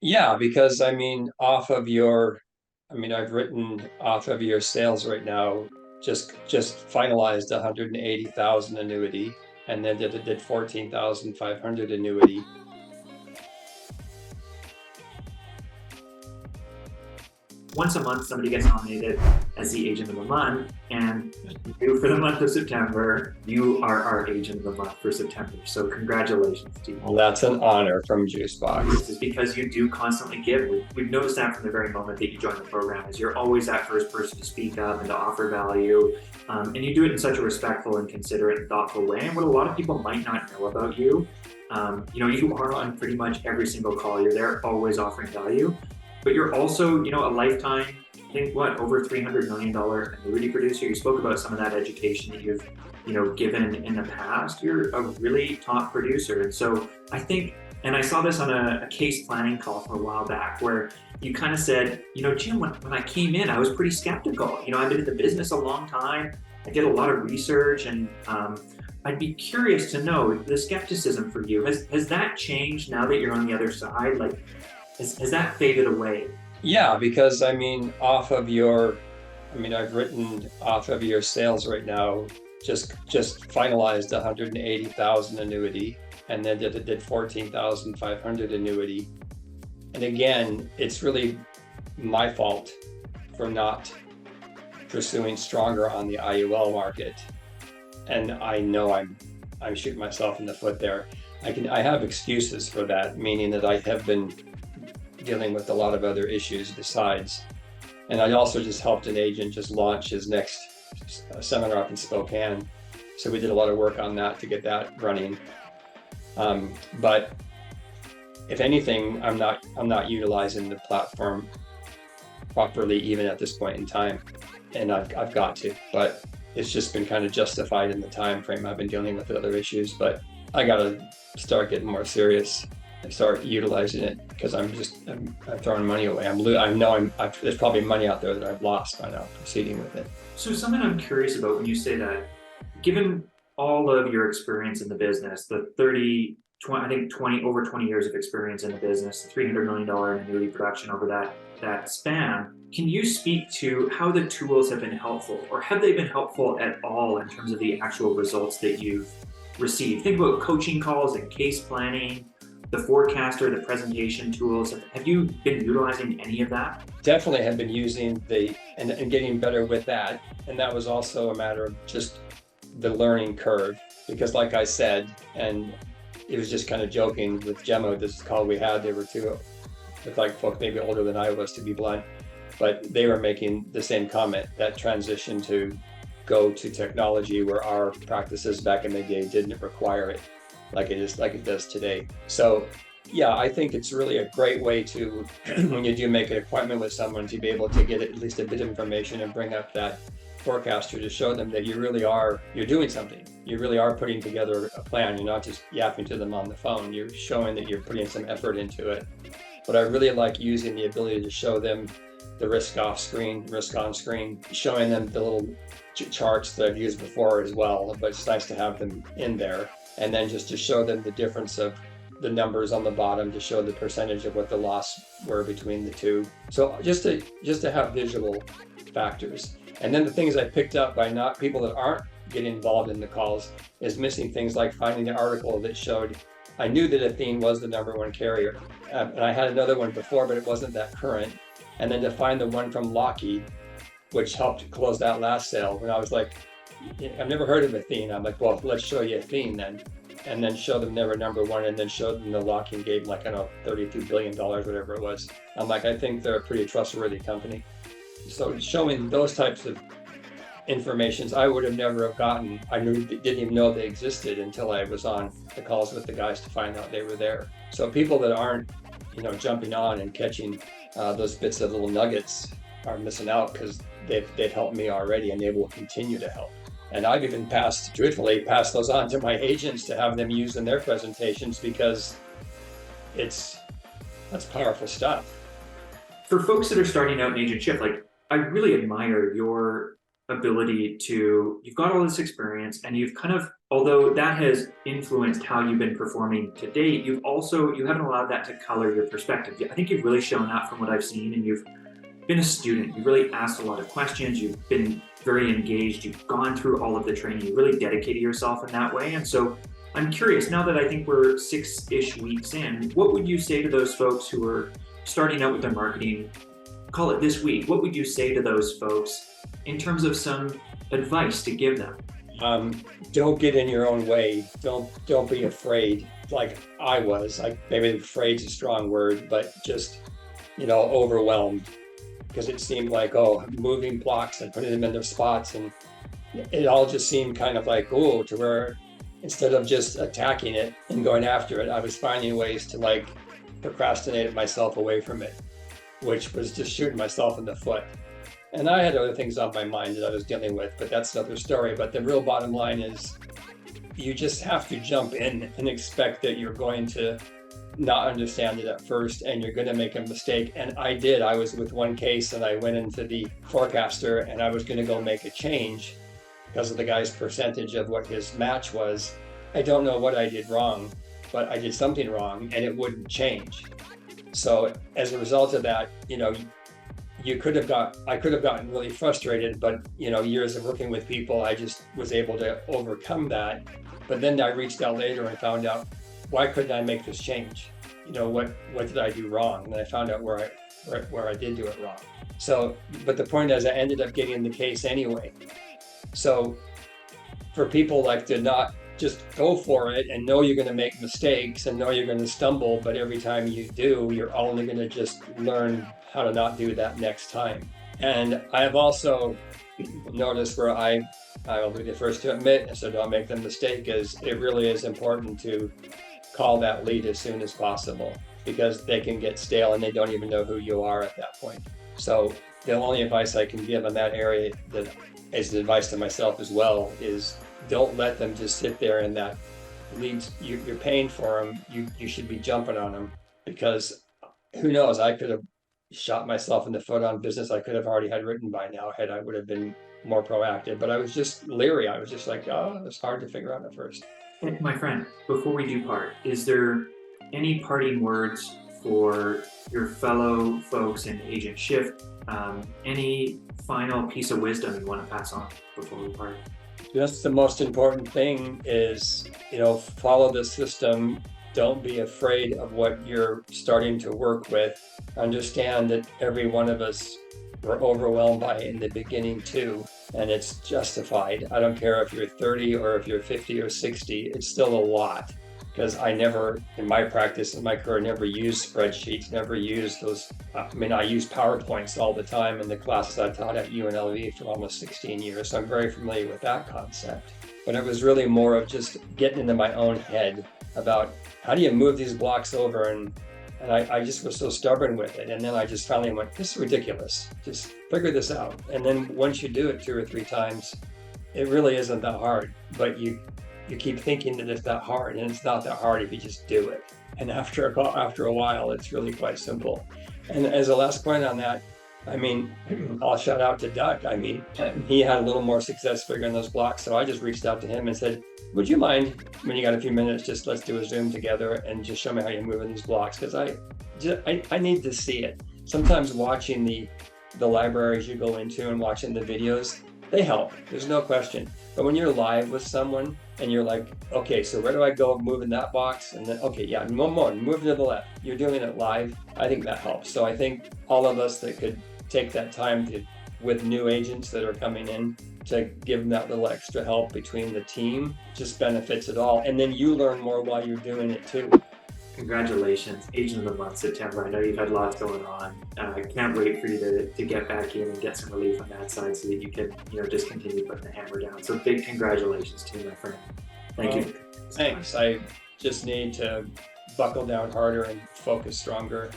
Yeah, because I've written off of your sales right now, just finalized 180,000 annuity, and then did 14,500 annuity. Once a month, somebody gets nominated as the agent of the month, and you, for the month of September, you are our agent of the month for September. So congratulations to you. Well, that's an honor from This Juicebox. is because you do constantly give. We've noticed that from the very moment that you join the program, is you're always that first person to speak up and to offer value, and you do it in such a respectful and considerate and thoughtful way. And what a lot of people might not know about you, you are on pretty much every single call. You're there, always offering value, but you're also, a lifetime, I think, what, over $300 million annuity producer. You spoke about some of that education that you've, given in the past. You're a really top producer, and so I think, and I saw this on a case planning call from a while back where you kind of said, Jim, when I came in, I was pretty skeptical. I've been in the business a long time. I did a lot of research, and I'd be curious to know the skepticism for you. Has that changed now that you're on the other side? Like, has that faded away? Yeah, because I've written off of your sales right now, just finalized 180,000 annuity, and then did 14,500 annuity. And again, it's really my fault for not pursuing stronger on the IUL market. And I know I'm shooting myself in the foot there. I have excuses for that, meaning that I have been dealing with a lot of other issues besides. And I also just helped an agent just launch his next seminar up in Spokane. So we did a lot of work on that to get that running. But if anything, I'm not utilizing the platform properly even at this point in time, and I've got to. But it's just been kind of justified in the time frame I've been dealing with other issues. But I gotta start getting more serious and start utilizing it, because I'm throwing money away. There's probably money out there that I've lost by not proceeding with it. So something I'm curious about when you say that, given all of your experience in the business, the 30, 20, I think 20, over 20 years of experience in the business, the $300 million in annuity production over that span, can you speak to how the tools have been helpful, or have they been helpful at all in terms of the actual results that you've received? Think about coaching calls and case planning, the forecaster, the presentation tools. Have you been utilizing any of that? Definitely have been using and getting better with that. And that was also a matter of just the learning curve, because like I said, and it was just kind of joking with Gemma, this call we had, they were two, with like folk maybe older than I was, to be blunt, but they were making the same comment, that transition to go to technology where our practices back in the day didn't require it like it does today. So yeah, I think it's really a great way to, when you do make an appointment with someone, to be able to get at least a bit of information and bring up that forecaster to show them that you're doing something. You really are putting together a plan. You're not just yapping to them on the phone. You're showing that you're putting some effort into it. But I really like using the ability to show them the risk off screen, risk on screen, showing them the little charts that I've used before as well, but it's nice to have them in there. And then just to show them the difference of the numbers on the bottom, to show the percentage of what the loss were between the two. So just to have visual factors. And then the things I picked up by not people that aren't getting involved in the calls is missing things like finding the article that showed, I knew that Athene was the #1 carrier, and I had another one before, but it wasn't that current. And then to find the one from Lockheed, which helped close that last sale, when I was like, I've never heard of Athene. I'm like, well, let's show you Athene then. And then show them they were #1, and then show them the Lockheed gave, like, I don't know, $32 billion, whatever it was. I'm like, I think they're a pretty trustworthy company. So showing those types of informations I would have never have gotten. Didn't even know they existed until I was on the calls with the guys to find out they were there. So people that aren't, jumping on and catching those bits of little nuggets are missing out, because they've helped me already, and they will continue to help. And I've even truthfully passed those on to my agents to have them use in their presentations, because that's powerful stuff. For folks that are starting out in agentship, like, I really admire your ability to, you've got all this experience and you've kind of, although that has influenced how you've been performing to date, you haven't allowed that to color your perspective. I think you've really shown up from what I've seen, and you've been a student. You've really asked a lot of questions. You've been very engaged. You've gone through all of the training. You really dedicated yourself in that way. And so I'm curious, now that I think we're 6-ish weeks in, what would you say to those folks who are starting out with their marketing, call it this week? What would you say to those folks in terms of some advice to give them? Don't get in your own way. Don't be afraid like I was. Like, maybe afraid's a strong word, but just, overwhelmed, because it seemed like, moving blocks and putting them in their spots, and it all just seemed kind of like, to where instead of just attacking it and going after it, I was finding ways to like procrastinate myself away from it, which was just shooting myself in the foot. And I had other things on my mind that I was dealing with, but that's another story. But the real bottom line is, you just have to jump in and expect that you're going to not understand it at first, and you're going to make a mistake. And I did. I was with one case, and I went into the forecaster, and I was going to go make a change because of the guy's percentage of what his match was. I don't know what I did wrong, but I did something wrong, and it wouldn't change. So as a result of that, I could have gotten really frustrated, but years of working with people, I just was able to overcome that. But then I reached out later and found out, why couldn't I make this change? What did I do wrong? And I found out where I did do it wrong. So, but the point is, I ended up getting the case anyway. So for people like to not just go for it and know you're going to make mistakes and know you're going to stumble, but every time you do, you're only going to just learn how to not do that next time. And I have also noticed where I will be the first to admit, so don't make the mistake, is it really is important to call that lead as soon as possible, because they can get stale and they don't even know who you are at that point. So the only advice I can give in that area, that is advice to myself as well, is don't let them just sit there in that leads. You're paying for them. You should be jumping on them, because who knows, I could have shot myself in the foot on business I could have already had written by now had I would have been more proactive. But I was just leery. I was just like, it's hard to figure out at first. And my friend, before we do part, is there any parting words for your fellow folks in Agent Shift? Any final piece of wisdom you want to pass on before we part? Just the most important thing is, follow the system. Don't be afraid of what you're starting to work with. Understand that every one of us were overwhelmed by it in the beginning too, and it's justified. I don't care if you're 30 or if you're 50 or 60, it's still a lot. Because I never, in my practice, in my career, never used spreadsheets, never used those. I use PowerPoints all the time in the classes I taught at UNLV for almost 16 years. So I'm very familiar with that concept. But it was really more of just getting into my own head about how do you move these blocks over, and I just was so stubborn with it. And then I just finally went, this is ridiculous. Just figure this out. And then once you do it 2 or 3 times, it really isn't that hard. But you keep thinking that it's that hard, and it's not that hard if you just do it. And after a while, it's really quite simple. And as a last point on that, I'll shout out to Doug. He had a little more success figuring those blocks, so I just reached out to him and said, would you mind, when you got a few minutes, just let's do a Zoom together and just show me how you're moving these blocks, because I need to see it. Sometimes watching the libraries you go into and watching the videos, they help, there's no question. But when you're live with someone and you're like, okay, so where do I go moving that box? And then, okay, yeah, one more, move to the left. You're doing it live. I think that helps. So I think all of us that could take that time with new agents that are coming in, to give them that little extra help between the team, just benefits it all. And then you learn more while you're doing it too. Congratulations, Agent of the Month, September. I know you've had lots going on. I can't wait for you to get back in and get some relief on that side so that you can, just continue putting the hammer down. So big congratulations to you, my friend. Thank you. Thanks. I just need to buckle down harder and focus stronger.